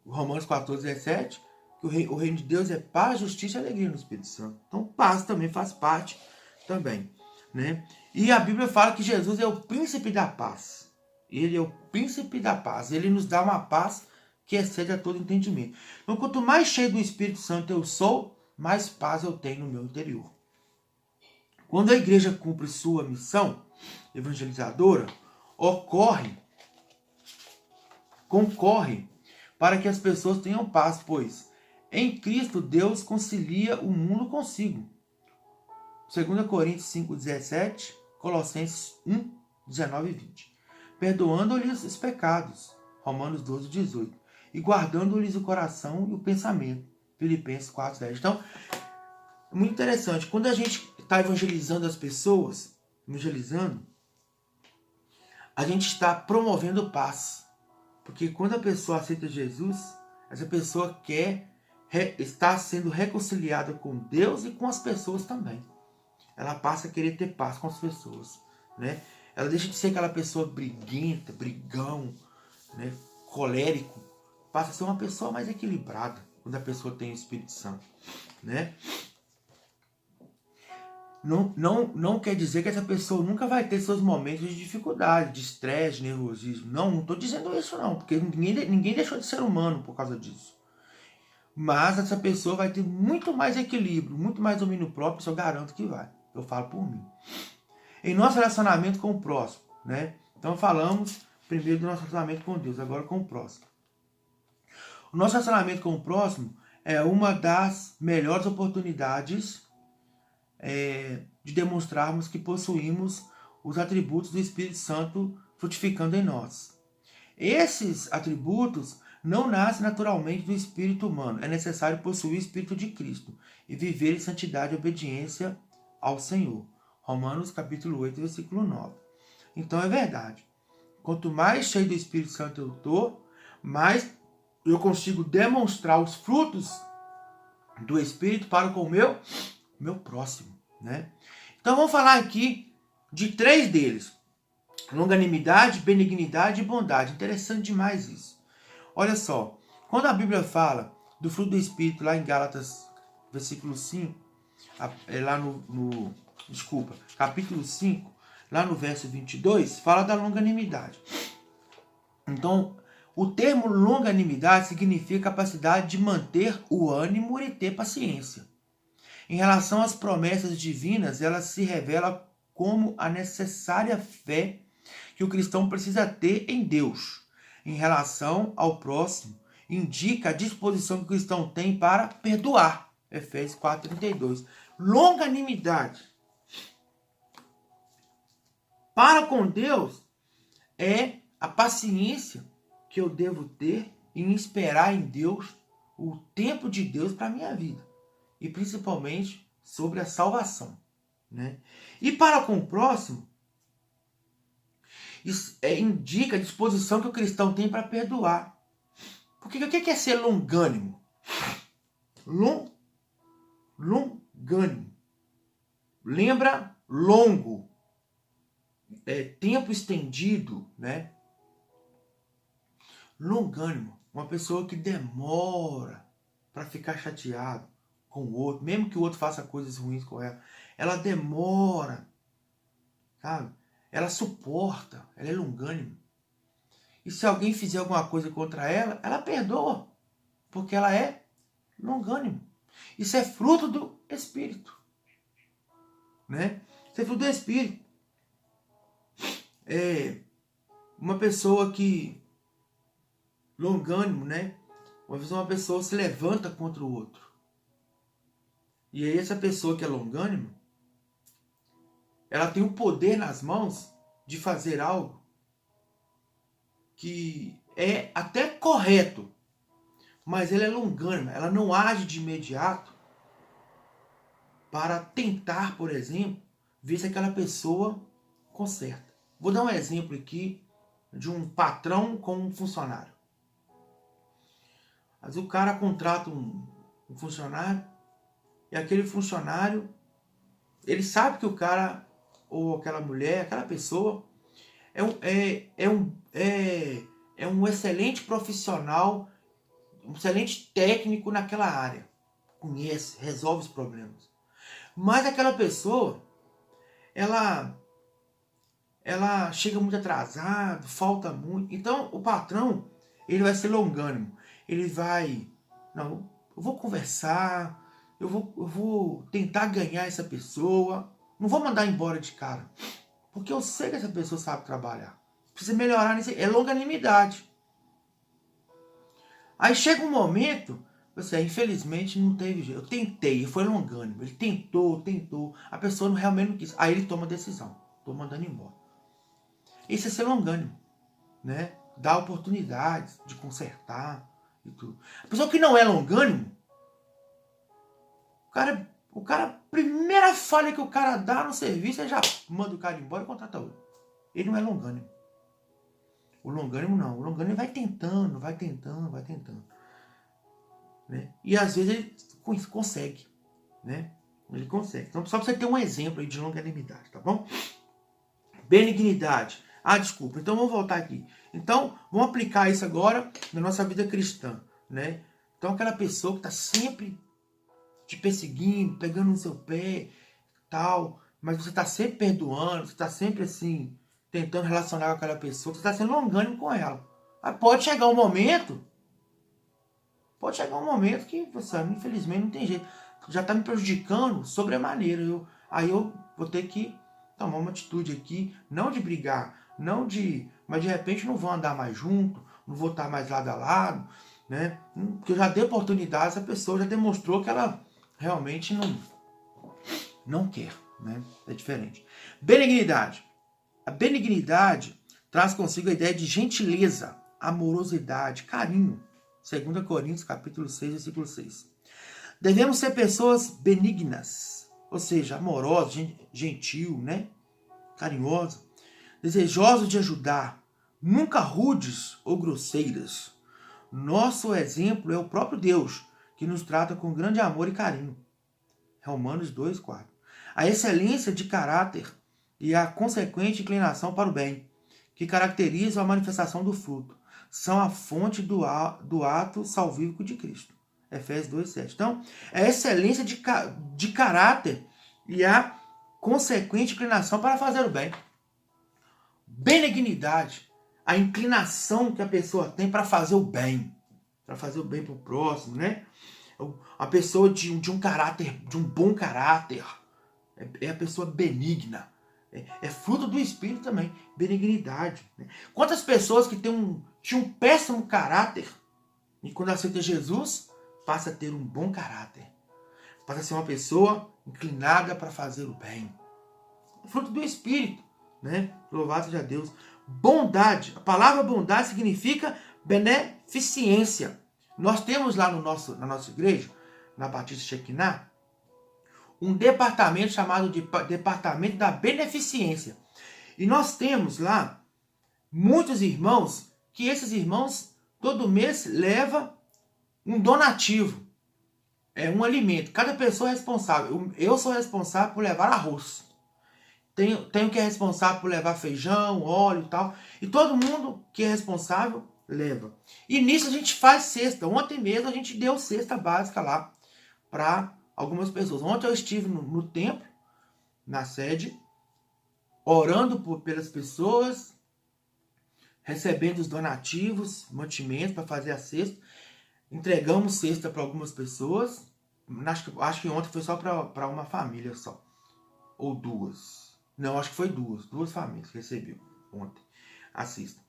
Romanos 14, 17, que o reino de Deus é paz, justiça e alegria no Espírito Santo. Então, paz também faz parte também. Né? E a Bíblia fala que Jesus é o príncipe da paz. Ele é o príncipe da paz. Ele nos dá uma paz que excede a todo entendimento. Então, quanto mais cheio do Espírito Santo eu sou, mais paz eu tenho no meu interior. Quando a igreja cumpre sua missão evangelizadora, concorre para que as pessoas tenham paz, pois em Cristo Deus concilia o mundo consigo. 2 Coríntios 5,17, Colossenses 1, 19 e 20. Perdoando-lhes os pecados, Romanos 12, 18. E guardando-lhes o coração e o pensamento, Filipenses 4, 10. Então, é muito interessante. Quando a gente está evangelizando as pessoas, a gente está promovendo paz. Porque quando a pessoa aceita Jesus, essa pessoa está sendo reconciliada com Deus e com as pessoas também. Ela passa a querer ter paz com as pessoas, né? Ela deixa de ser aquela pessoa briguenta, brigão, né? Colérico. Passa a ser uma pessoa mais equilibrada quando a pessoa tem o Espírito Santo, né? Não quer dizer que essa pessoa nunca vai ter seus momentos de dificuldade, de estresse, de nervosismo. Não estou dizendo isso não, porque ninguém deixou de ser humano por causa disso. Mas essa pessoa vai ter muito mais equilíbrio, muito mais domínio próprio, isso eu garanto que vai. Eu falo por mim. Em nosso relacionamento com o próximo, né? Então falamos primeiro do nosso relacionamento com Deus, agora com o próximo. O nosso relacionamento com o próximo é uma das melhores oportunidades de demonstrarmos que possuímos os atributos do Espírito Santo frutificando em nós. Esses atributos não nascem naturalmente do espírito humano. É necessário possuir o Espírito de Cristo e viver em santidade e obediência ao Senhor. Romanos capítulo 8, versículo 9. Então é verdade. Quanto mais cheio do Espírito Santo eu estou, mais eu consigo demonstrar os frutos do Espírito para com o meu próximo, né? Então vamos falar aqui de 3 deles. Longanimidade, benignidade e bondade. Interessante demais isso. Olha só, quando a Bíblia fala do fruto do Espírito lá em Gálatas, versículo 5, lá capítulo 5, lá no verso 22, fala da longanimidade. Então, o termo longanimidade significa capacidade de manter o ânimo e ter paciência. Em relação às promessas divinas, ela se revela como a necessária fé que o cristão precisa ter em Deus. Em relação ao próximo, indica a disposição que o cristão tem para perdoar. Efésios 4,32. Longanimidade. Para com Deus é a paciência que eu devo ter em esperar em Deus o tempo de Deus para a minha vida. E principalmente sobre a salvação, né? E para com o próximo, isso indica a disposição que o cristão tem para perdoar. Porque o que é ser longânimo? Longânimo. Lembra longo. Tempo estendido, né? Longânimo. Uma pessoa que demora para ficar chateado com o outro, mesmo que o outro faça coisas ruins com ela. Ela demora, sabe? Ela suporta, ela é longânima. E se alguém fizer alguma coisa contra ela, ela perdoa, porque ela é longânima. Isso é fruto do Espírito, né? Isso é fruto do Espírito. Uma pessoa que longânimo, né? Uma pessoa se levanta contra o outro. E aí essa pessoa que é longânima, ela tem o poder nas mãos de fazer algo que é até correto, mas ela é longânima, ela não age de imediato para tentar, por exemplo, ver se aquela pessoa conserta. Vou dar um exemplo aqui de um patrão com um funcionário. Mas o cara contrata um funcionário e aquele funcionário, ele sabe que o cara ou aquela mulher, aquela pessoa é um excelente profissional, um excelente técnico naquela área. Conhece, resolve os problemas. Mas aquela pessoa, ela ela chega muito atrasada, falta muito. Então o patrão, ele vai ser longânimo. Ele vai, não, eu vou conversar, eu vou tentar ganhar essa pessoa. Não vou mandar embora de cara. Porque eu sei que essa pessoa sabe trabalhar. Precisa melhorar nisso. É longanimidade. Aí chega um momento, você, infelizmente não teve jeito. Eu tentei, foi longânimo. Ele tentou. A pessoa realmente não quis. Aí ele toma a decisão. Estou mandando embora. Isso é ser longânimo, né? Dar oportunidades de consertar e tudo. A pessoa que não é longânimo, o cara, primeira falha que o cara dá no serviço, ele já manda o cara embora e contrata outro. Ele não é longânimo. O longânimo não. O longânimo vai tentando. Né? E às vezes ele consegue, né? Ele consegue. Então só para você ter um exemplo aí de longanimidade, tá bom? Benignidade. Desculpa. Então vamos voltar aqui. Então vamos aplicar isso agora na nossa vida cristã, né? Então aquela pessoa que está sempre te perseguindo, pegando no seu pé, tal, mas você está sempre perdoando, você está sempre assim tentando relacionar com aquela pessoa, você está sendo longânimo com ela. Mas pode chegar um momento que você, infelizmente, não tem jeito. Já está me prejudicando sobremaneira. Aí eu vou ter que tomar uma atitude aqui, não de brigar, mas de repente não vou andar mais junto, não vou estar mais lado a lado, né? Porque eu já dei oportunidade, essa pessoa já demonstrou que ela realmente não quer, né? É diferente. Benignidade. A benignidade traz consigo a ideia de gentileza, amorosidade, carinho. 2 Coríntios, capítulo 6, versículo 6. Devemos ser pessoas benignas, ou seja, amorosas, gentil, né? Carinhosas, desejosos de ajudar, nunca rudes ou grosseiras. Nosso exemplo é o próprio Deus, que nos trata com grande amor e carinho. Romanos 2, 4. A excelência de caráter e a consequente inclinação para o bem, que caracterizam a manifestação do fruto, são a fonte do ato salvífico de Cristo. Efésios 2, 7. Então, é a excelência de caráter e a consequente inclinação para fazer o bem. Benignidade, a inclinação que a pessoa tem para fazer o bem. Para fazer o bem para o próximo, né? A pessoa de um caráter, de um bom caráter. É a pessoa benigna. É fruto do Espírito também. Benignidade. Né? Quantas pessoas que tinham um péssimo caráter e quando aceita Jesus, passa a ter um bom caráter. Passa a ser uma pessoa inclinada para fazer o bem. Fruto do Espírito. Né? Louvado seja Deus. Bondade. A palavra bondade significa beneficência. Nós temos lá na nossa igreja, na Batista Shekinah, um departamento chamado de Departamento da Beneficência. E nós temos lá muitos irmãos, que esses irmãos todo mês levam um donativo. É um alimento. Cada pessoa é responsável. Eu sou responsável por levar arroz. Tenho que é responsável por levar feijão, óleo e tal. E todo mundo que é responsável leva. E nisso a gente faz cesta. Ontem mesmo a gente deu cesta básica lá para algumas pessoas. Ontem eu estive no templo, na sede, orando pelas pessoas, recebendo os donativos, mantimentos para fazer a cesta. Entregamos cesta para algumas pessoas. Acho que ontem foi só para uma família só. Ou duas. Não, acho que foi duas. Duas famílias que recebeu ontem a cesta.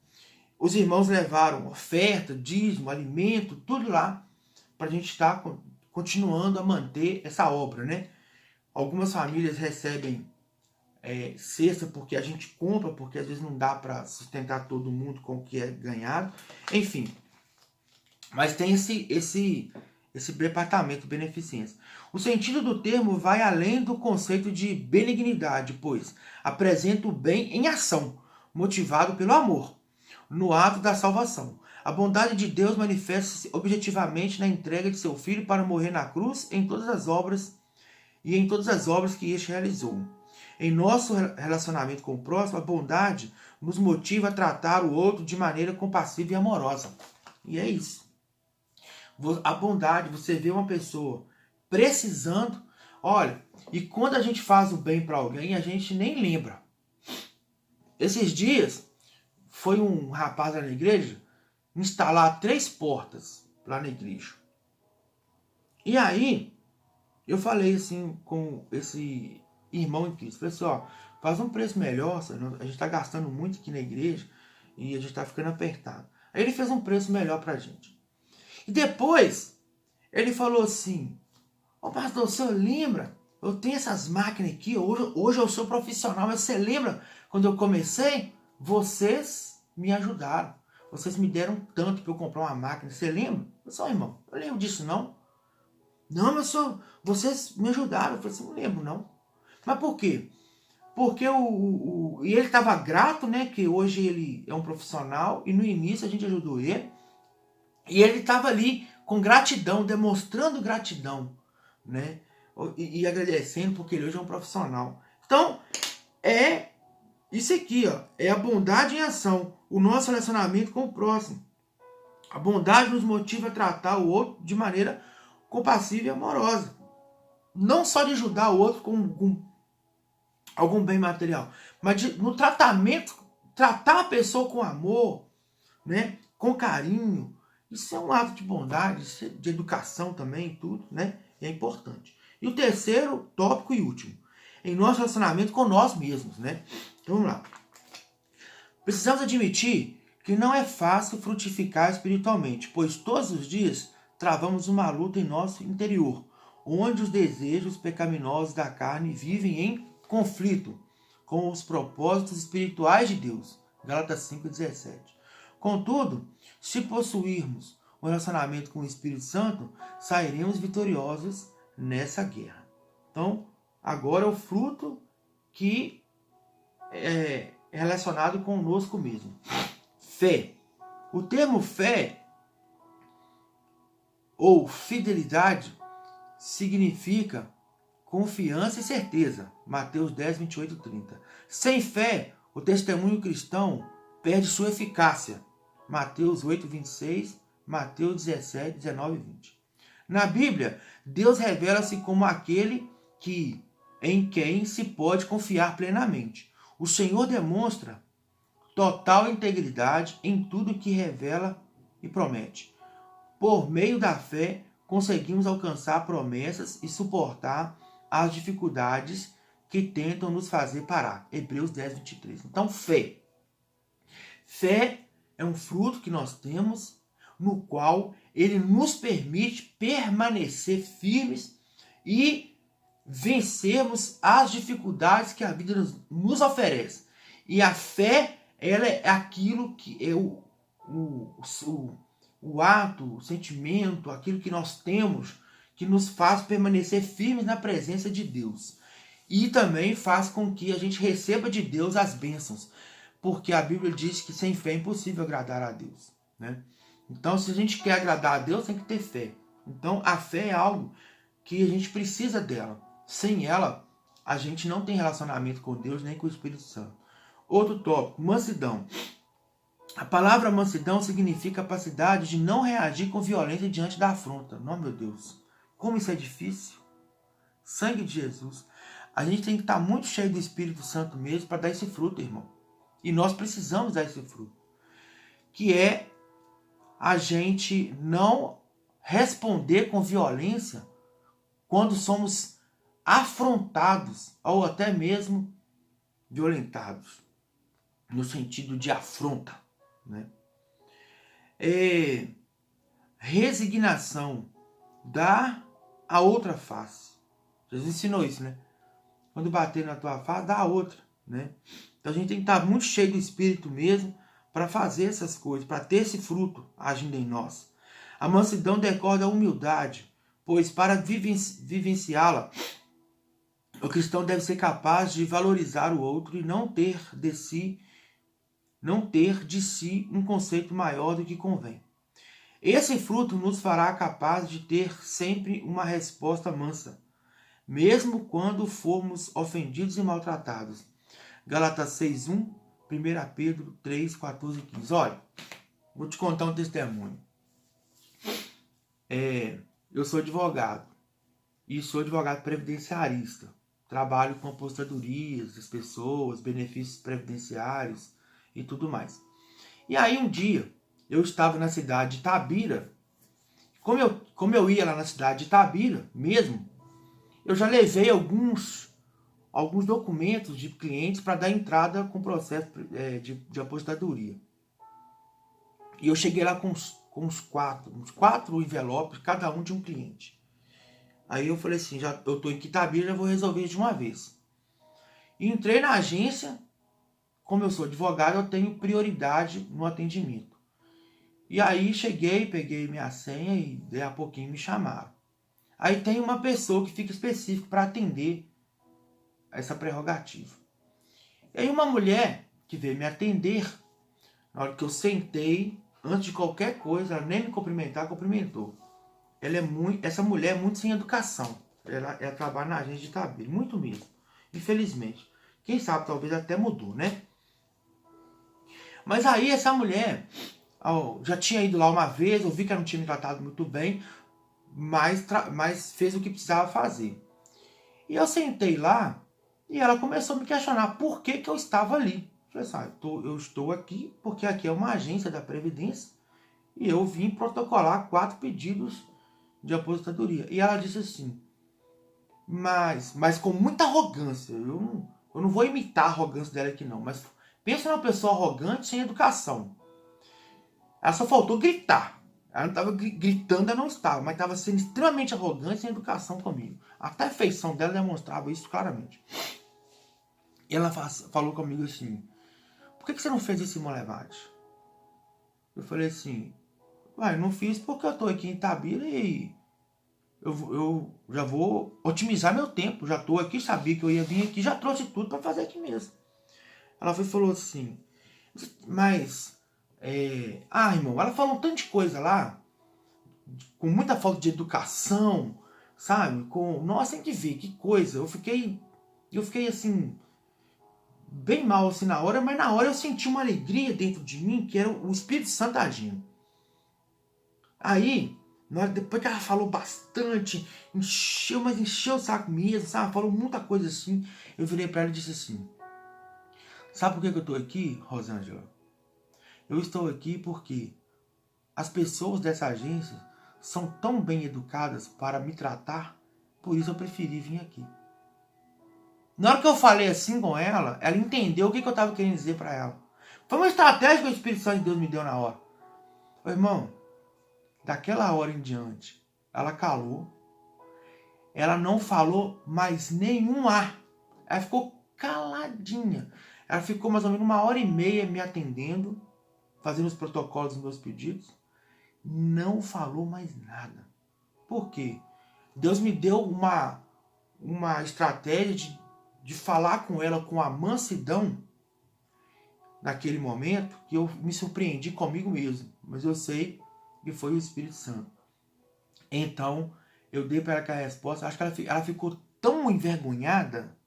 Os irmãos levaram oferta, dízimo, alimento, tudo lá, para a gente estar continuando a manter essa obra, né? Algumas famílias recebem cesta porque a gente compra, porque às vezes não dá para sustentar todo mundo com o que é ganhado. Enfim, mas tem esse departamento de beneficência. O sentido do termo vai além do conceito de benignidade, pois apresenta o bem em ação, motivado pelo amor, no ato da salvação. A bondade de Deus manifesta-se objetivamente na entrega de seu Filho para morrer na cruz em todas as obras que este realizou. Em nosso relacionamento com o próximo, a bondade nos motiva a tratar o outro de maneira compassiva e amorosa. E é isso. A bondade, você vê uma pessoa precisando, olha, e quando a gente faz o bem para alguém, a gente nem lembra. Esses dias, foi um rapaz lá na igreja instalar 3 portas lá na igreja. E aí, eu falei assim com esse irmão em Cristo. Falei assim, ó, faz um preço melhor, a gente está gastando muito aqui na igreja e a gente está ficando apertado. Aí ele fez um preço melhor pra gente. E depois, ele falou assim, ô pastor, o senhor lembra? Eu tenho essas máquinas aqui, hoje eu sou profissional, mas você lembra quando eu comecei? Vocês me ajudaram. Vocês me deram tanto para eu comprar uma máquina. Você lembra? Eu sou irmão, eu lembro disso não. Não, mas vocês me ajudaram. Eu falei assim, não lembro não. Mas por quê? Porque e ele estava grato, né? Que hoje ele é um profissional e no início a gente ajudou ele. E ele estava ali com gratidão, demonstrando gratidão, né? E agradecendo porque ele hoje é um profissional. Então, é isso aqui, ó. É a bondade em ação. O nosso relacionamento com o próximo. A bondade nos motiva a tratar o outro de maneira compassiva e amorosa. Não só de ajudar o outro com algum bem material, mas no tratamento, tratar a pessoa com amor, né? Com carinho. Isso é um ato de bondade, de educação também, tudo, né? É importante. E o terceiro tópico e último, em nosso relacionamento com nós mesmos, né? Então vamos lá. Precisamos admitir que não é fácil frutificar espiritualmente, pois todos os dias travamos uma luta em nosso interior, onde os desejos pecaminosos da carne vivem em conflito com os propósitos espirituais de Deus. Gálatas 5,17. Contudo, se possuirmos um relacionamento com o Espírito Santo, sairemos vitoriosos nessa guerra. Então, agora é o fruto que é relacionado conosco mesmo. Fé. O termo fé ou fidelidade significa confiança e certeza. Mateus 10, 28 e 30. Sem fé, o testemunho cristão perde sua eficácia. Mateus 8, 26, Mateus 17, 19 e 20. Na Bíblia, Deus revela-se como aquele em quem se pode confiar plenamente. O Senhor demonstra total integridade em tudo que revela e promete. Por meio da fé, conseguimos alcançar promessas e suportar as dificuldades que tentam nos fazer parar. Hebreus 10, 23. Então, fé. Fé é um fruto que nós temos, no qual ele nos permite permanecer firmes e vencermos as dificuldades que a vida nos oferece. E a fé, ela é aquilo que é o ato, o sentimento, aquilo que nós temos que nos faz permanecer firmes na presença de Deus. E também faz com que a gente receba de Deus as bênçãos. Porque a Bíblia diz que sem fé é impossível agradar a Deus, né? Então, se a gente quer agradar a Deus, tem que ter fé. Então, a fé é algo que a gente precisa dela. Sem ela, a gente não tem relacionamento com Deus nem com o Espírito Santo. Outro tópico, mansidão. A palavra mansidão significa capacidade de não reagir com violência diante da afronta. Não, meu Deus, como isso é difícil. Sangue de Jesus. A gente tem que estar muito cheio do Espírito Santo mesmo para dar esse fruto, irmão. E nós precisamos dar esse fruto. Que é a gente não responder com violência quando somos afrontados ou até mesmo violentados. No sentido de afronta, né? Resignação. Dar a outra face. Jesus ensinou isso, né? Quando bater na tua face, dá a outra, né? Então a gente tem que estar muito cheio do Espírito mesmo para fazer essas coisas, para ter esse fruto agindo em nós. A mansidão decorre da humildade, pois para vivenciá-la, o cristão deve ser capaz de valorizar o outro e não ter de si um conceito maior do que convém. Esse fruto nos fará capazes de ter sempre uma resposta mansa, mesmo quando formos ofendidos e maltratados. Gálatas 6:1, 1 Pedro 3, 14 e 15. Olha, vou te contar um testemunho. Eu sou advogado e sou advogado previdenciarista, trabalho com aposentadorias das pessoas, benefícios previdenciários e tudo mais. E aí um dia eu estava na cidade de Itabira. Como eu ia lá na cidade de Itabira mesmo, eu já levei alguns documentos de clientes para dar entrada com o processo de aposentadoria. E eu cheguei lá com uns quatro envelopes, cada um de um cliente. Aí eu falei assim, eu estou em Itabira, já vou resolver de uma vez. E entrei na agência, como eu sou advogado, eu tenho prioridade no atendimento. E aí cheguei, peguei minha senha e daí a pouquinho me chamaram. Aí tem uma pessoa que fica específica para atender essa prerrogativa. E aí uma mulher que veio me atender, na hora que eu sentei, antes de qualquer coisa, ela nem me cumprimentou. Essa mulher é muito sem educação. Ela trabalha na agência de Itabira, muito mesmo. Infelizmente. Quem sabe talvez até mudou, né? Mas aí essa mulher já tinha ido lá uma vez, eu vi que ela não tinha me tratado muito bem, mas fez o que precisava fazer. E eu sentei lá e ela começou a me questionar por que eu estava ali. Eu falei assim, eu estou aqui porque aqui é uma agência da Previdência e eu vim protocolar 4 pedidos de aposentadoria. E ela disse assim, mas com muita arrogância, eu não vou imitar a arrogância dela aqui não, mas pensa numa pessoa arrogante sem educação. Ela só faltou gritar. Ela não estava gritando, ela não estava, mas estava sendo extremamente arrogante sem educação comigo. Até a feição dela demonstrava isso claramente. E ela falou comigo assim, por que você não fez esse molevade? Eu falei assim, eu não fiz porque eu estou aqui em Itabira e eu já vou otimizar meu tempo. Já estou aqui, sabia que eu ia vir aqui, já trouxe tudo para fazer aqui mesmo. Ela falou assim, mas... irmão, ela falou um tanto de coisa lá, com muita falta de educação, sabe? Nossa, tem que ver, que coisa. Eu fiquei assim, bem mal assim na hora, mas na hora eu senti uma alegria dentro de mim, que era o Espírito Santo agindo. Aí, depois que ela falou bastante, encheu o saco mesmo, sabe? Falou muita coisa assim, eu virei pra ela e disse assim, sabe por que eu tô aqui, Rosângela? Eu estou aqui porque as pessoas dessa agência são tão bem educadas para me tratar, por isso eu preferi vir aqui. Na hora que eu falei assim com ela, ela entendeu o que eu estava querendo dizer para ela. Foi uma estratégia que o Espírito Santo de Deus me deu na hora. Irmão, daquela hora em diante, ela calou, ela não falou mais nenhum ar. Ela ficou caladinha. Ela ficou mais ou menos 1h30 me atendendo, fazendo os protocolos dos meus pedidos, não falou mais nada. Por quê? Deus me deu uma estratégia de falar com ela com a mansidão naquele momento, que eu me surpreendi comigo mesmo, mas eu sei que foi o Espírito Santo. Então, eu dei para ela aquela resposta, acho que ela ficou tão envergonhada,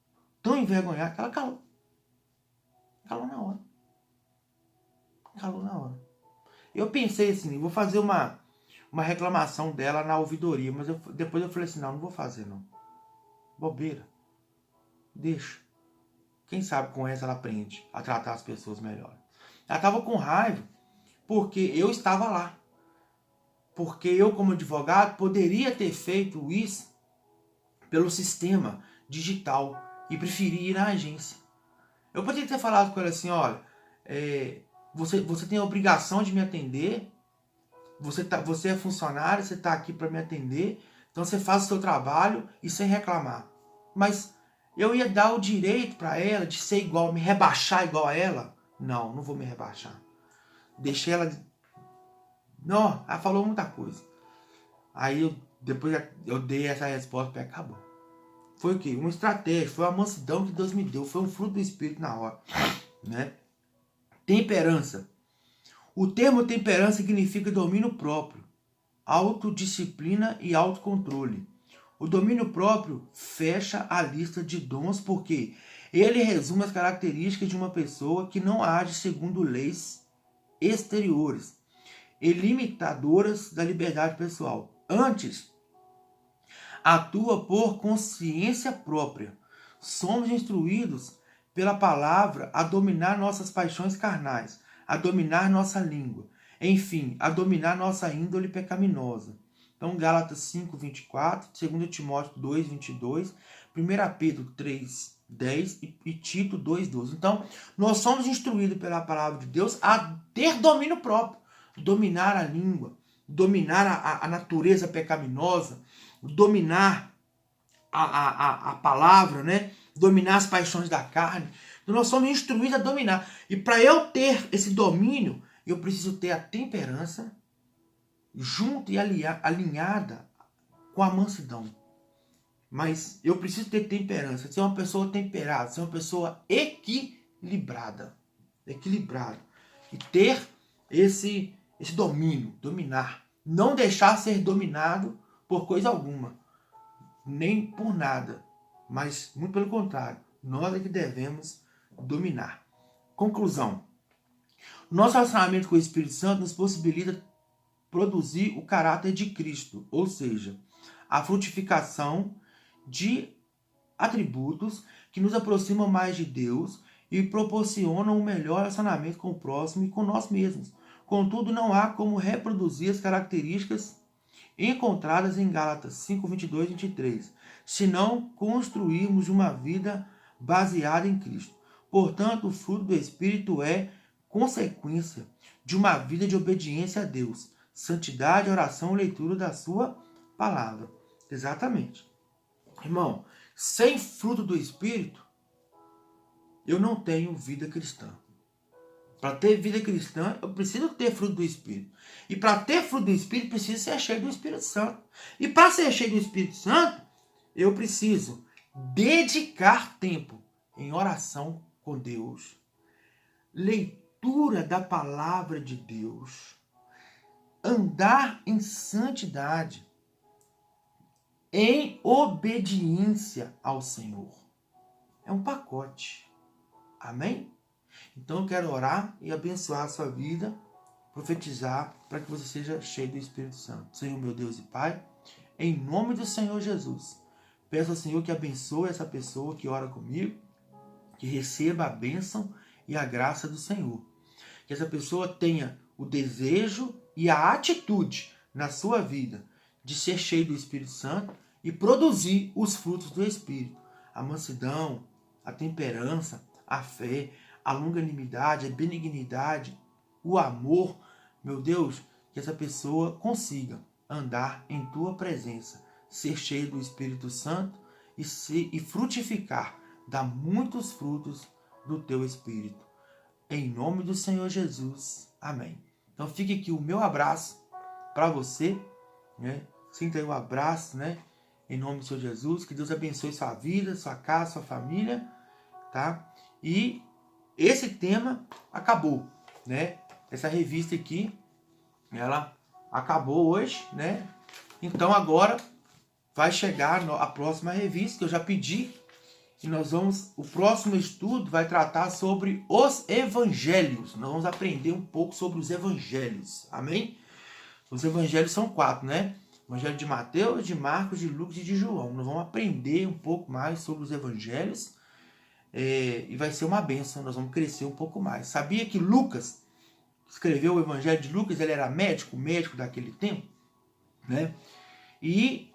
que ela calou. Calou na hora. Calou na hora. Eu pensei assim, vou fazer uma reclamação dela na ouvidoria, mas depois eu falei assim, não vou fazer não. Bobeira. Deixa. Quem sabe com essa ela aprende a tratar as pessoas melhor. Ela estava com raiva porque eu estava lá. Porque eu, como advogado, poderia ter feito isso pelo sistema digital e preferi ir à agência. Eu poderia ter falado com ela assim, olha, você tem a obrigação de me atender, você é funcionário, você está aqui para me atender, então você faz o seu trabalho e sem reclamar. Mas eu ia dar o direito para ela de ser igual, me rebaixar igual a ela? Não vou me rebaixar. Deixei ela... Não, ela falou muita coisa. Aí depois eu dei essa resposta e acabou. Foi o quê? Uma estratégia, foi uma mansidão que Deus me deu, foi um fruto do Espírito na hora, né? Temperança. O termo temperança significa domínio próprio, autodisciplina e autocontrole. O domínio próprio fecha a lista de dons porque ele resume as características de uma pessoa que não age segundo leis exteriores e limitadoras da liberdade pessoal. Antes, atua por consciência própria, somos instruídos pela palavra a dominar nossas paixões carnais, a dominar nossa língua, enfim, a dominar nossa índole pecaminosa. Então, Gálatas 5, 24, 2 Timóteo 2, 22, 1 Pedro 3, 10 e Tito 2, 12. Então, nós somos instruídos pela palavra de Deus a ter domínio próprio, dominar a língua, dominar a natureza pecaminosa, dominar a palavra, né? Dominar as paixões da carne. Então, nós somos instruídos a dominar. E para eu ter esse domínio, eu preciso ter a temperança junto e alinhada com a mansidão. Mas eu preciso ter temperança, ser uma pessoa temperada, ser uma pessoa equilibrada. E ter esse domínio, dominar. Não deixar ser dominado por coisa alguma, nem por nada. Mas, muito pelo contrário, nós é que devemos dominar. Conclusão. Nosso relacionamento com o Espírito Santo nos possibilita produzir o caráter de Cristo, ou seja, a frutificação de atributos que nos aproximam mais de Deus e proporcionam um melhor relacionamento com o próximo e com nós mesmos. Contudo, não há como reproduzir as características encontradas em Gálatas 5, 22 e 23, se não construirmos uma vida baseada em Cristo. Portanto, o fruto do Espírito é consequência de uma vida de obediência a Deus, santidade, oração e leitura da sua palavra. Exatamente. Irmão, sem fruto do Espírito, eu não tenho vida cristã. Para ter vida cristã, eu preciso ter fruto do Espírito. E para ter fruto do Espírito, preciso ser cheio do Espírito Santo. E para ser cheio do Espírito Santo, eu preciso dedicar tempo em oração com Deus, leitura da palavra de Deus, andar em santidade, em obediência ao Senhor. É um pacote. Amém? Então eu quero orar e abençoar a sua vida, profetizar para que você seja cheio do Espírito Santo. Senhor, meu Deus e Pai, em nome do Senhor Jesus, peço ao Senhor que abençoe essa pessoa que ora comigo, que receba a bênção e a graça do Senhor. Que essa pessoa tenha o desejo e a atitude na sua vida de ser cheio do Espírito Santo e produzir os frutos do Espírito. A mansidão, a temperança, a fé, a longanimidade, a benignidade, o amor. Meu Deus, que essa pessoa consiga andar em tua presença, ser cheio do Espírito Santo e frutificar, dar muitos frutos do teu Espírito. Em nome do Senhor Jesus. Amém. Então fique aqui o meu abraço para você, né? Sinta aí o abraço, né? Em nome do Senhor Jesus. Que Deus abençoe sua vida, sua casa, sua família, tá? E esse tema acabou, né? Essa revista aqui, ela acabou hoje, né? Então agora vai chegar a próxima revista que eu já pedi. E o próximo estudo vai tratar sobre os evangelhos. Nós vamos aprender um pouco sobre os evangelhos. Amém? Os evangelhos são 4, né? Evangelho de Mateus, de Marcos, de Lucas e de João. Nós vamos aprender um pouco mais sobre os evangelhos. E vai ser uma bênção, nós vamos crescer um pouco mais. Sabia que Lucas escreveu o evangelho de Lucas? Ele era médico daquele tempo, né? E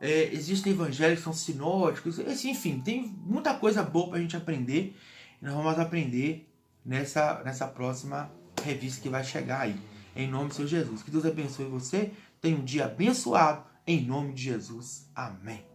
existem evangelhos que são sinóticos, enfim, tem muita coisa boa para a gente aprender. E nós vamos aprender nessa próxima revista que vai chegar aí, em nome do Senhor Jesus. Que Deus abençoe você, tenha um dia abençoado, em nome de Jesus. Amém.